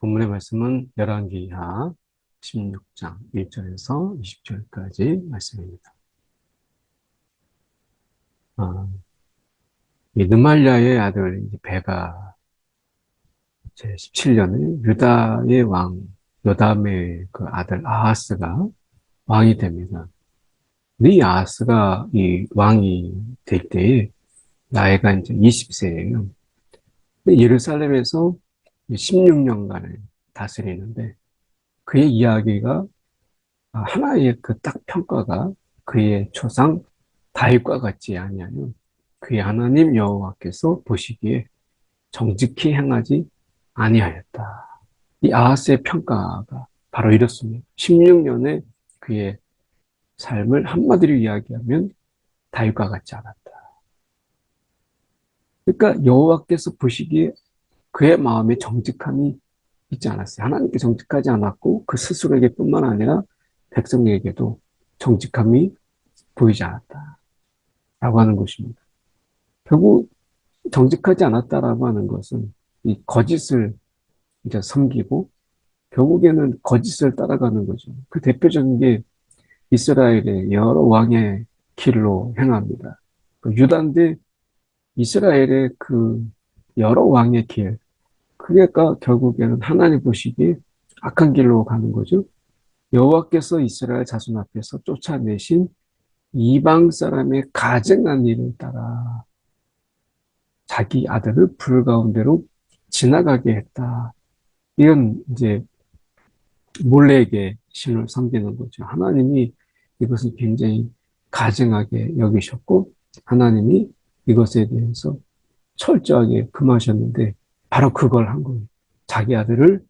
본문의 말씀은 열왕기하 16장 1절에서 20절까지 말씀입니다. 아, 이 느말랴의 아들 베가 제 17년에 유다의 왕 요담의 그 아들 아하스가 왕이 됩니다. 이 아하스가 이 왕이 될 때에 나이가 이제 20세예요. 예루살렘에서 16년간을 다스리는데 그의 이야기가 하나의 그 딱 평가가 그의 조상 다윗과 같지 아니하요 그의 하나님 여호와께서 보시기에 정직히 행하지 아니하였다. 이 아하스의 평가가 바로 이렇습니다. 16년의 그의 삶을 한마디로 이야기하면 다윗과 같지 않았다. 그러니까 여호와께서 보시기에 그의 마음에 정직함이 있지 않았어요. 하나님께 정직하지 않았고 그 스스로에게뿐만 아니라 백성에게도 정직함이 보이지 않았다. 라고 하는 것입니다. 결국 정직하지 않았다라고 하는 것은 이 거짓을 이제 섬기고 결국에는 거짓을 따라가는 거죠. 그 대표적인 게 이스라엘의 여러 왕의 길로 행합니다. 그 유다인데 이스라엘의 그 여러 왕의 길, 그게가 결국에는 하나님 보시기에 악한 길로 가는 거죠. 여호와께서 이스라엘 자손 앞에서 쫓아내신 이방 사람의 가증한 일을 따라 자기 아들을 불 가운데로 지나가게 했다. 이건 이제 몰래에게 신을 섬기는 거죠. 하나님이 이것을 굉장히 가증하게 여기셨고 하나님이 이것에 대해서 철저하게 금하셨는데 바로 그걸 한 거예요. 자기 아들을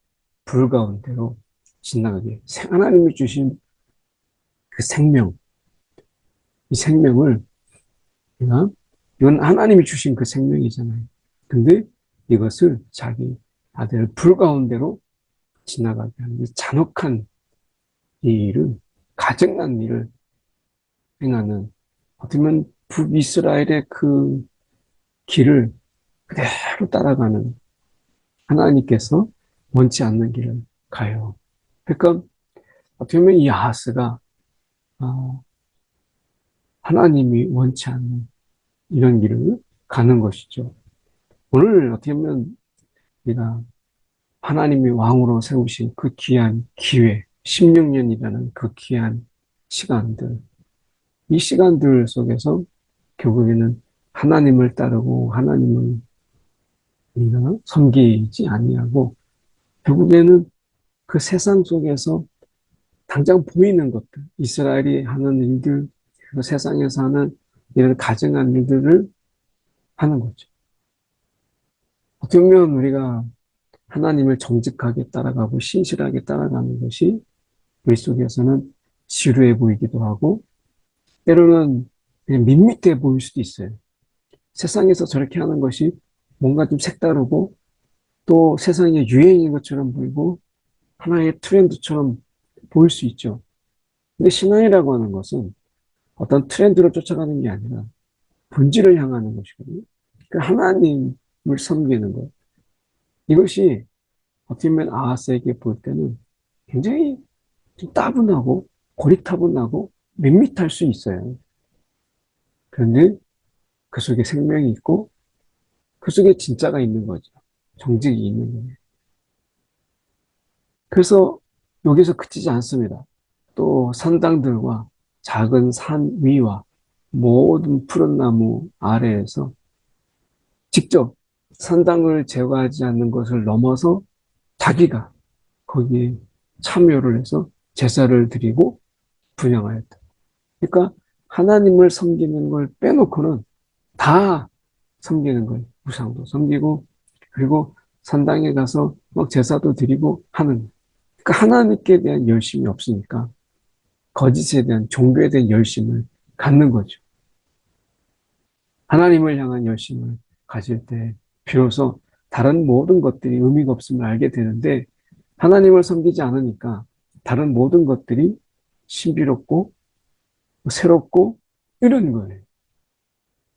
불 가운데로 지나가게. 하나님이 주신 그 생명, 이 생명을 이건 하나님이 주신 그 생명이잖아요. 근데 이것을 자기 아들 불 가운데로 지나가게 하는 잔혹한 이 일은 가증난 일을 행하는 어떻게 보면 북이스라엘의 그 길을 그대로 따라가는 하나님께서 원치 않는 길을 가요. 그러니까 어떻게 보면 이 아하스가 하나님이 원치 않는 이런 길을 가는 것이죠. 오늘 어떻게 보면 우리가 하나님이 왕으로 세우신 그 귀한 기회, 16년이라는 그 귀한 시간들, 이 시간들 속에서 결국에는 하나님을 따르고 하나님을 우리가 섬기지 아니하고 결국에는 그 세상 속에서 당장 보이는 것들, 이스라엘이 하는 일들, 그리고 세상에서 하는 이런 가증한 일들을 하는 거죠. 어떻게 보면 우리가 하나님을 정직하게 따라가고 신실하게 따라가는 것이 우리 속에서는 지루해 보이기도 하고 때로는 그냥 밋밋해 보일 수도 있어요. 세상에서 저렇게 하는 것이 뭔가 좀 색다르고 또 세상의 유행인 것처럼 보이고 하나의 트렌드처럼 보일 수 있죠. 근데 신앙이라고 하는 것은 어떤 트렌드를 쫓아가는 게 아니라 본질을 향하는 것이거든요. 그 하나님을 섬기는 것. 이것이 어떻게 보면 아하스에게 볼 때는 굉장히 좀 따분하고 고리타분하고 밋밋할 수 있어요. 그런데 그 속에 생명이 있고 그 속에 진짜가 있는 거죠. 정직이 있는 거예요. 그래서 여기서 그치지 않습니다. 또 산당들과 작은 산 위와 모든 푸른 나무 아래에서 직접 산당을 제거하지 않는 것을 넘어서 자기가 거기에 참여를 해서 제사를 드리고 분양하였다. 그러니까 하나님을 섬기는 걸 빼놓고는 다 섬기는 거예요. 우상도 섬기고 그리고 산당에 가서 막 제사도 드리고 하는. 그러니까 하나님께 대한 열심이 없으니까 거짓에 대한 종교에 대한 열심을 갖는 거죠. 하나님을 향한 열심을 가질 때 비로소 다른 모든 것들이 의미가 없음을 알게 되는데 하나님을 섬기지 않으니까 다른 모든 것들이 신비롭고 새롭고 이런 거예요.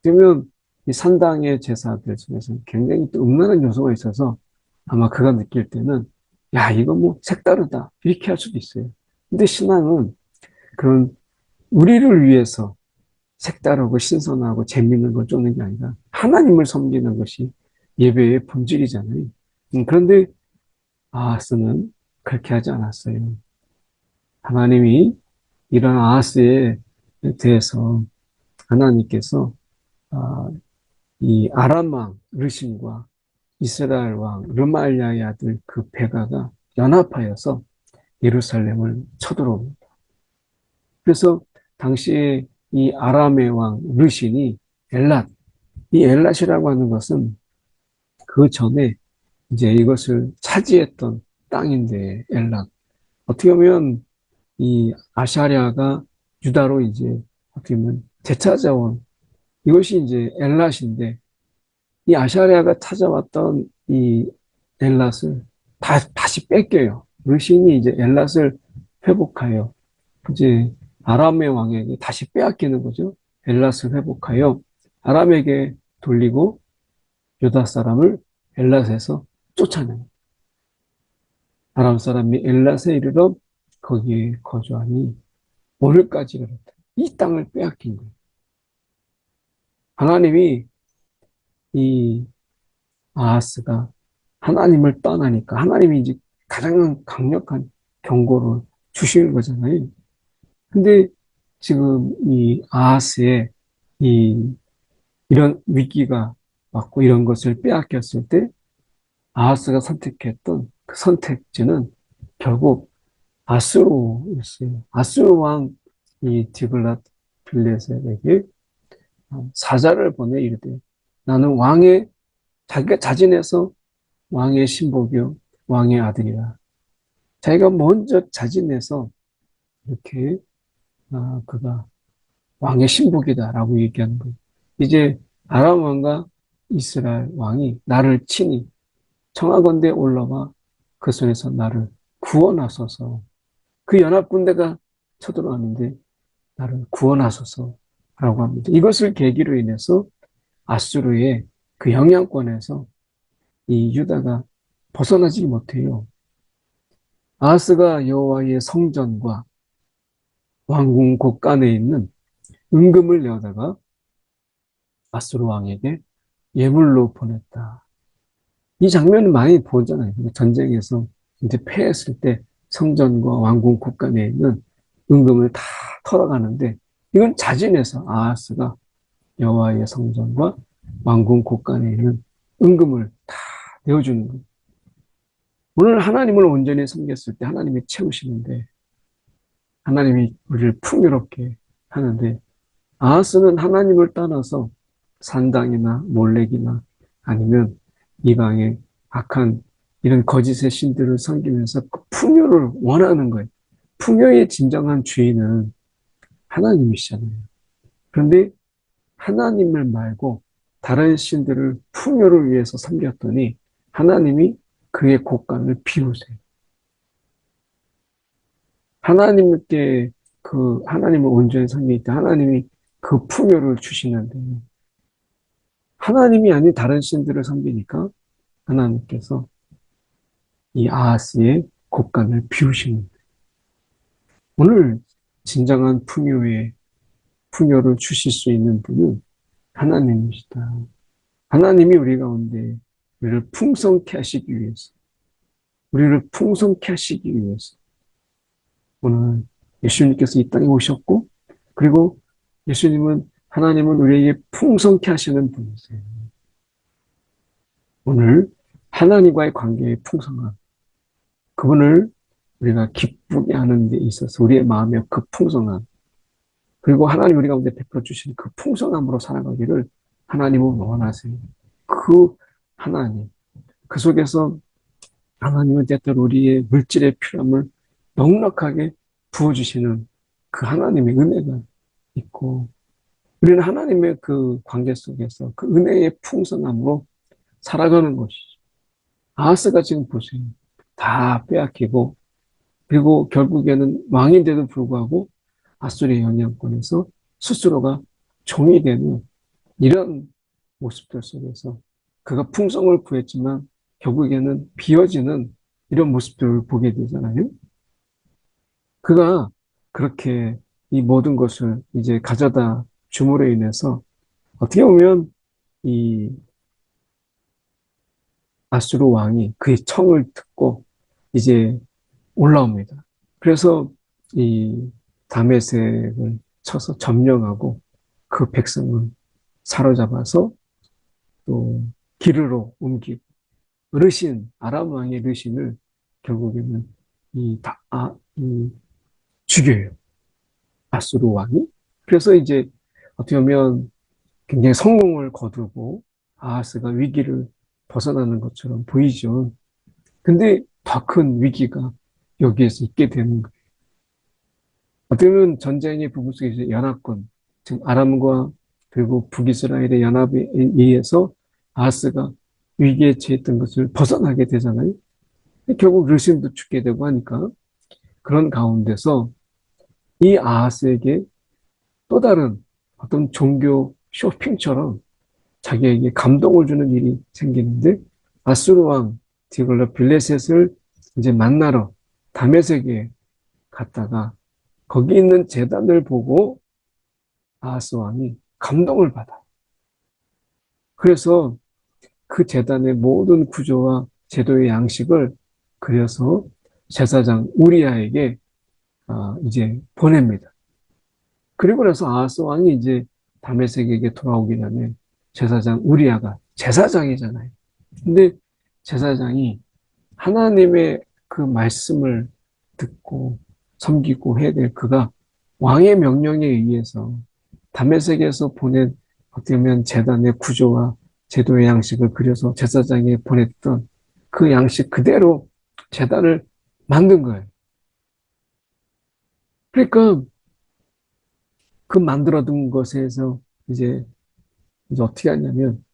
그러면 이 산당의 제사들 중에서 굉장히 또 음란한 요소가 있어서 아마 그가 느낄 때는 야, 이거 뭐 색다르다. 이렇게 할 수도 있어요. 근데 신앙은 그런 우리를 위해서 색다르고 신선하고 재밌는 걸 쫓는 게 아니라 하나님을 섬기는 것이 예배의 본질이잖아요. 그런데 아하스는 그렇게 하지 않았어요. 하나님이 이런 아하스에 대해서 하나님께서 아, 이 아람 왕 르신과 이스라엘 왕 르말리아의 아들 그 베가가 연합하여서 예루살렘을 쳐들어옵니다. 그래서 당시에 이 아람의 왕 르신이 엘랏, 이 엘랏이라고 하는 것은 그 전에 이제 이것을 차지했던 땅인데 엘랏. 어떻게 보면 이 아샤리아가 유다로 이제 어떻게 보면 되찾아온 이것이 이제 엘랏인데 이 아샤리아가 찾아왔던 이 엘랏을 다시 뺏겨요. 르신이 이제 엘랏을 회복하여 이제 아람의 왕에게 다시 빼앗기는 거죠. 엘랏을 회복하여 아람에게 돌리고 유다 사람을 엘랏에서 쫓아내요. 아람 사람이 엘랏에 이르러 거기에 거주하니 오늘까지 그렇다. 이 땅을 빼앗긴 거예요. 하나님이 이 아하스가 하나님을 떠나니까 하나님이 이제 가장 강력한 경고를 주시는 거잖아요. 근데 지금 이 아하스의 이 이런 위기가 왔고 이런 것을 빼앗겼을 때 아하스가 선택했던 그 선택지는 결국 아수르였어요. 아수르 왕 이 디글랏 빌레셋에게 사자를 보내 이르되 나는 왕의 자기가 자진해서 왕의 신복이요 왕의 아들이라. 자기가 먼저 자진해서 이렇게 그가 왕의 신복이다라고 얘기하는 거예요. 이제 아람 왕과 이스라엘 왕이 나를 치니 청하건대 올라와 그 손에서 나를 구원하소서. 그 연합군대가 쳐들어왔는데 나를 구원하소서라고 합니다. 이것을 계기로 인해서 아수르의 그 영향권에서 이 유다가 벗어나지 못해요. 아하스가 여호와의 성전과 왕궁 곳간에 있는 은금을 내어다가 아수르 왕에게 예물로 보냈다. 이 장면을 많이 보잖아요. 전쟁에서 이제 패했을 때 성전과 왕궁 곳간에 있는 은금을 다 털어가는데 이건 자진해서 아하스가 여호와의 성전과 왕궁 곳간에 있는 은금을 다 내어주는 거예요. 오늘 하나님을 온전히 섬겼을 때 하나님이 채우시는데 하나님이 우리를 풍요롭게 하는데 아하스는 하나님을 떠나서 산당이나 몰렉이나 아니면 이방의 악한 이런 거짓의 신들을 섬기면서 그 풍요를 원하는 거예요. 풍요의 진정한 주인은 하나님이시잖아요. 그런데 하나님을 말고 다른 신들을 풍요를 위해서 섬겼더니 하나님이 그의 곳간을 비우세요. 하나님께 그 하나님을 온전히 섬길 때 하나님이 그 풍요를 주시는데 하나님이 아닌 다른 신들을 섬기니까 하나님께서 이 아하스의 곳간을 비우시는 거예요. 오늘 진정한 풍요를 주실 수 있는 분은 하나님이시다. 하나님이 우리 가운데 우리를 풍성케 하시기 위해서 우리를 풍성케 하시기 위해서 오늘 예수님께서 이 땅에 오셨고 그리고 하나님은 우리에게 풍성케 하시는 분이세요. 오늘 하나님과의 관계의 풍성함 그분을 우리가 기쁘게 하는 데 있어서 우리의 마음의 그 풍성함 그리고 하나님 우리 가운데 베풀어 주신 그 풍성함으로 살아가기를 하나님은 원하세요. 그 하나님 그 속에서 하나님은 때때로 우리의 물질의 필요함을 넉넉하게 부어주시는 그 하나님의 은혜가 있고 우리는 하나님의 그 관계 속에서 그 은혜의 풍성함으로 살아가는 것이죠. 아하스가 지금 보세요. 다 빼앗기고 그리고 결국에는 왕인데도 불구하고 아수리의 영향권에서 스스로가 종이 되는 이런 모습들 속에서 그가 풍성을 구했지만 결국에는 비어지는 이런 모습들을 보게 되잖아요. 그가 그렇게 이 모든 것을 이제 가져다 줌으로 인해서 어떻게 보면 이 아수르 왕이 그의 청을 듣고 이제 올라옵니다. 그래서 이 다메섹을 쳐서 점령하고 그 백성을 사로잡아서 또 기르로 옮기고 르신, 아람 왕의 르신을 결국에는 이 죽여요. 아수르 왕이. 그래서 이제 어떻게 보면 굉장히 성공을 거두고 아하스가 위기를 벗어나는 것처럼 보이죠. 근데 더 큰 위기가 여기에서 있게 되는 거예요. 어떻게 보면 전쟁의 부분 속에서 연합군, 즉 아람과 그리고 북이스라엘의 연합에 의해서 아하스가 위기에 처했던 것을 벗어나게 되잖아요. 결국 르신도 죽게 되고 하니까 그런 가운데서 이 아하스에게 또 다른 어떤 종교 쇼핑처럼 자기에게 감동을 주는 일이 생기는데 아수르 왕 디글라 빌레셋을 이제 만나러 다메섹에 갔다가 거기 있는 제단을 보고 아하스 왕이 감동을 받아. 그래서 그 제단의 모든 구조와 제도의 양식을 그려서 제사장 우리아에게 이제 보냅니다. 그리고 나서 아하스 왕이 이제 다메섹에게 돌아오기 전에 제사장 우리아가 제사장이잖아요. 근데 제사장이 하나님의 그 말씀을 듣고 섬기고 해야 될 그가 왕의 명령에 의해서 다메섹에서 보낸 어떻게 보면 제단의 구조와 제도의 양식을 그려서 제사장에 보냈던 그 양식 그대로 제단을 만든 거예요. 그러니까 그 만들어둔 것에서 이제, 이제 어떻게 하냐면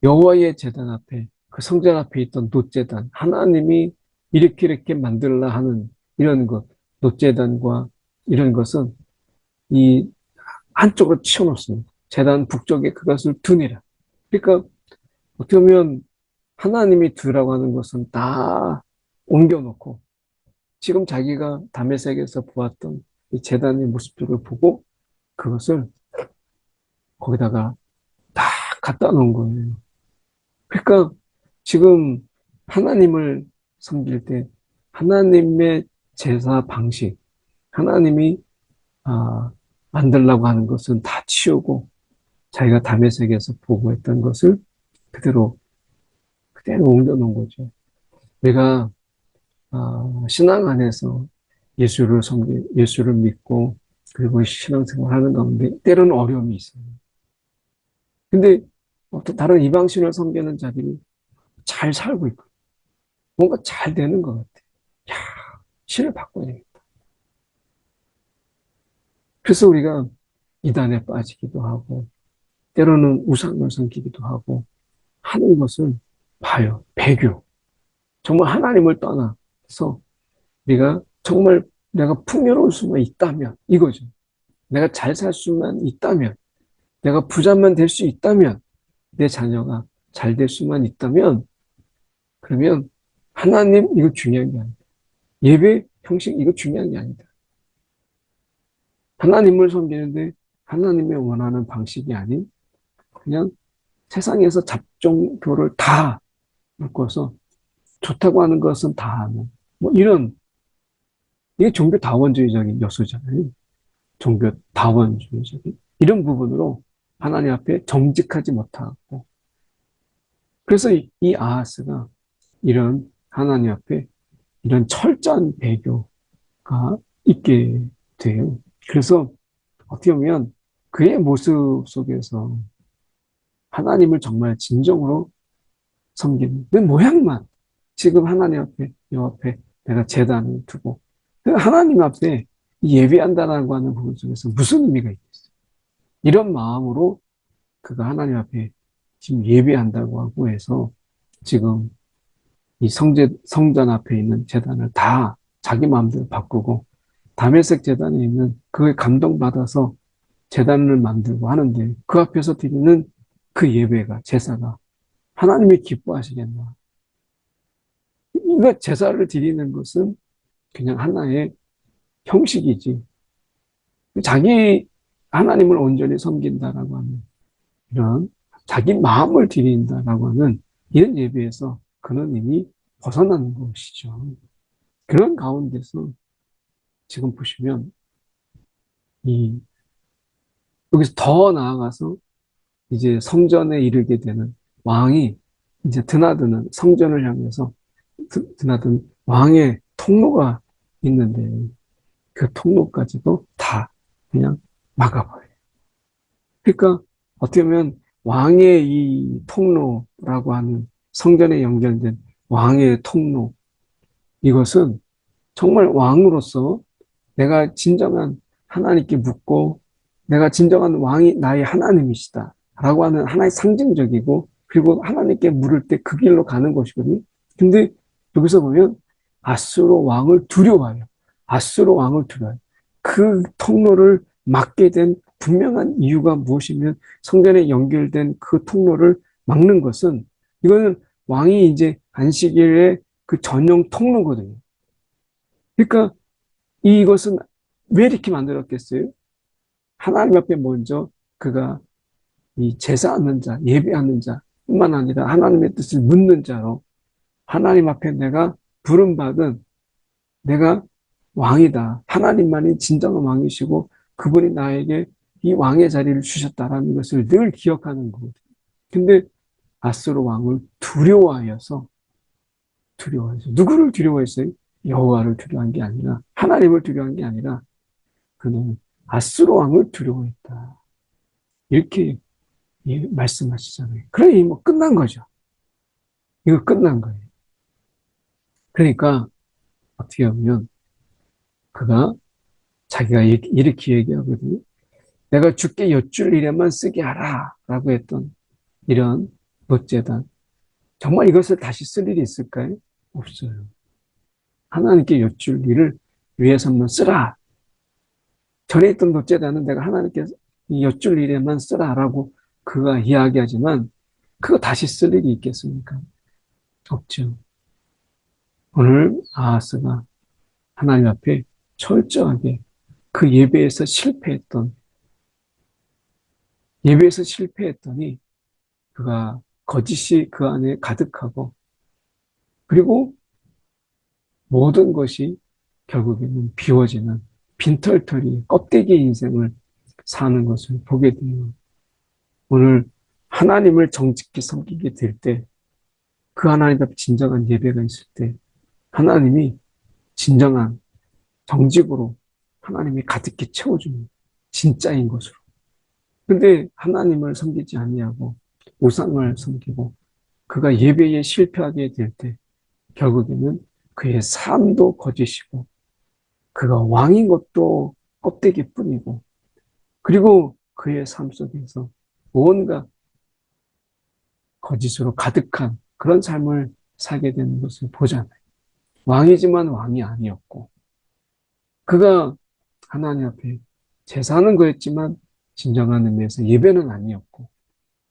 여호와의 제단 앞에 그 성전 앞에 있던 놋제단 하나님이 이렇게 만들라 하는 이런 것 놋제단과 이런 것은 이 한쪽으로 치워놓습니다. 제단 북쪽에 그것을 두니라. 그러니까 어떻게 보면 하나님이 두라고 하는 것은 다 옮겨놓고 지금 자기가 다메섹에서 보았던 이 제단의 모습들을 보고 그것을 거기다가 다 갖다 놓은 거예요. 그러니까 지금 하나님을 섬길 때 하나님의 제사 방식, 하나님이 아, 만들라고 하는 것은 다 치우고 자기가 다메섹에서 보고했던 것을 그대로 옮겨놓은 거죠. 내가 신앙 안에서 예수를 믿고 그리고 신앙생활하는 가운데 때로는 어려움이 있어요. 근데 어떤 다른 이방신을 섬기는 자들이 잘 살고 있고 뭔가 잘 되는 것 같아. 야, 신을 바꿔야 되겠다. 그래서 우리가 이단에 빠지기도 하고 때로는 우상을 섬기기도 하고 하는 것을 봐요. 배교. 정말 하나님을 떠나서 네가 정말 내가 풍요로울 수만 있다면 이거죠. 내가 잘 살 수만 있다면 내가 부자만 될 수 있다면 내 자녀가 잘 될 수만 있다면 그러면 하나님 이거 중요한 게 아니다. 예배 형식 이거 중요한 게 아니다. 하나님을 섬기는데 하나님의 원하는 방식이 아닌 그냥 세상에서 잡종교를 다 묶어서 좋다고 하는 것은 다 하는 뭐 이런 이게 종교 다원주의적인 요소잖아요. 종교 다원주의적인 이런 부분으로 하나님 앞에 정직하지 못하고 그래서 이 아하스가 이런 하나님 앞에 이런 철저한 배교가 있게 돼요. 그래서 어떻게 보면 그의 모습 속에서 하나님을 정말 진정으로 섬기는 그 모양만 지금 하나님 앞에 요 앞에 내가 제단을 두고 그 하나님 앞에 예배한다라고 하는 부분 속에서 무슨 의미가 있겠어요? 이런 마음으로 그가 하나님 앞에 지금 예배한다고 하고 해서 지금 이 성전 앞에 있는 제단을 다 자기 마음대로 바꾸고 다메섹 제단에 있는 그에 감동받아서 제단을 만들고 하는데 그 앞에서 드리는 그 예배가 제사가 하나님이 기뻐하시겠나? 이거 제사를 드리는 것은 그냥 하나의 형식이지. 자기 하나님을 온전히 섬긴다라고 하는 이런 자기 마음을 드린다라고 하는 이런 예배에서 그는 이미 벗어나는 것이죠. 그런 가운데서 지금 보시면 이 여기서 더 나아가서 이제 성전에 이르게 되는 왕이 이제 드나드는 성전을 향해서 드나든 왕의 통로가 있는데 그 통로까지도 다 그냥 막아버려요. 그러니까 어떻게 보면 왕의 이 통로라고 하는 성전에 연결된 왕의 통로, 이것은 정말 왕으로서 내가 진정한 하나님께 묻고 내가 진정한 왕이 나의 하나님이시다 라고 하는 하나의 상징적이고, 그리고 하나님께 물을 때 그 길로 가는 것이거든요. 근데 여기서 보면 아수르 왕을 두려워해요. 아수르 왕을 두려워해요. 그 통로를 막게 된 분명한 이유가 무엇이면, 성전에 연결된 그 통로를 막는 것은, 이거는 왕이 이제 안식일의 그 전용 통로거든요. 그러니까 이것은 왜 이렇게 만들었겠어요? 하나님 앞에 먼저 그가 이 제사하는 자, 예배하는 자뿐만 아니라 하나님의 뜻을 묻는 자로, 하나님 앞에 내가 부름받은, 내가 왕이다. 하나님만이 진정한 왕이시고 그분이 나에게 이 왕의 자리를 주셨다라는 것을 늘 기억하는 거거든요. 근데 아수르 왕을 두려워해서 누구를 두려워했어요? 여호와를 두려워한 게 아니라, 하나님을 두려워한 게 아니라 그는 아수르 왕을 두려워했다. 이렇게 말씀하시잖아요. 그러니 뭐 끝난 거죠. 이거 끝난 거예요. 그러니까 어떻게 보면 그가 자기가 이렇게 얘기하거든요. 내가 주께 여쭐 일에만 쓰게 하라 라고 했던 이런 노제단, 정말 이것을 다시 쓸 일이 있을까요? 없어요. 하나님께 여쭐 일을 위해서만 쓰라. 전에 있던 노제단은 내가 하나님께 여쭐 일에만 쓰라라고 그가 이야기하지만, 그거 다시 쓸 일이 있겠습니까? 없죠. 오늘 아하스가 하나님 앞에 철저하게 그 예배에서 실패했더니 그가 거짓이 그 안에 가득하고, 그리고 모든 것이 결국에는 비워지는 빈털터리 껍데기 인생을 사는 것을 보게 돼요. 오늘 하나님을 정직히 섬기게 될 때, 그 하나님 앞에 진정한 예배가 있을 때 하나님이 진정한 정직으로 하나님이 가득히 채워주는 진짜인 것으로. 근데 하나님을 섬기지 아니하고 우상을 섬기고 그가 예배에 실패하게 될 때 결국에는 그의 삶도 거짓이고, 그가 왕인 것도 껍데기뿐이고, 그리고 그의 삶 속에서 무언가 거짓으로 가득한 그런 삶을 살게 되는 것을 보잖아요. 왕이지만 왕이 아니었고, 그가 하나님 앞에 제사하는 거였지만 진정한 의미에서 예배는 아니었고,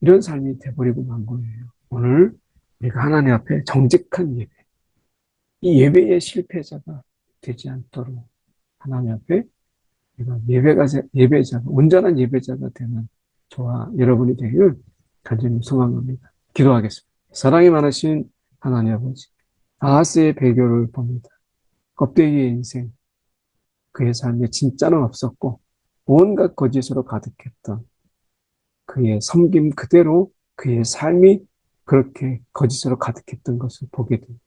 이런 삶이 돼버리고 만 거예요. 오늘 우리가 하나님 앞에 정직한 예배, 이 예배의 실패자가 되지 않도록 하나님 앞에 우리가 예배자가, 온전한 예배자가 되는 저와 여러분이 되기를 간절히 소망합니다. 기도하겠습니다. 사랑이 많으신 하나님 아버지, 아하스의 배교를 봅니다. 껍데기의 인생, 그의 삶에 진짜는 없었고 온갖 거짓으로 가득했던 그의 섬김 그대로 그의 삶이 그렇게 거짓으로 가득했던 것을 보게 됩니다.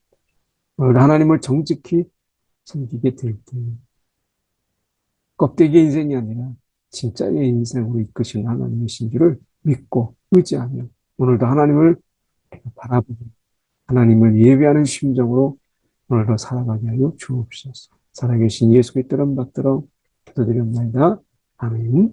오늘 하나님을 정직히 섬기게 될 때 껍데기 인생이 아니라 진짜의 인생으로 이끄신 하나님이신 줄을 믿고 의지하며 오늘도 하나님을 바라보고 하나님을 예배하는 심정으로 오늘도 살아가게 하여 주옵소서. 살아계신 예수 그리스도를 받들어 기도드렸나이다. 아멘.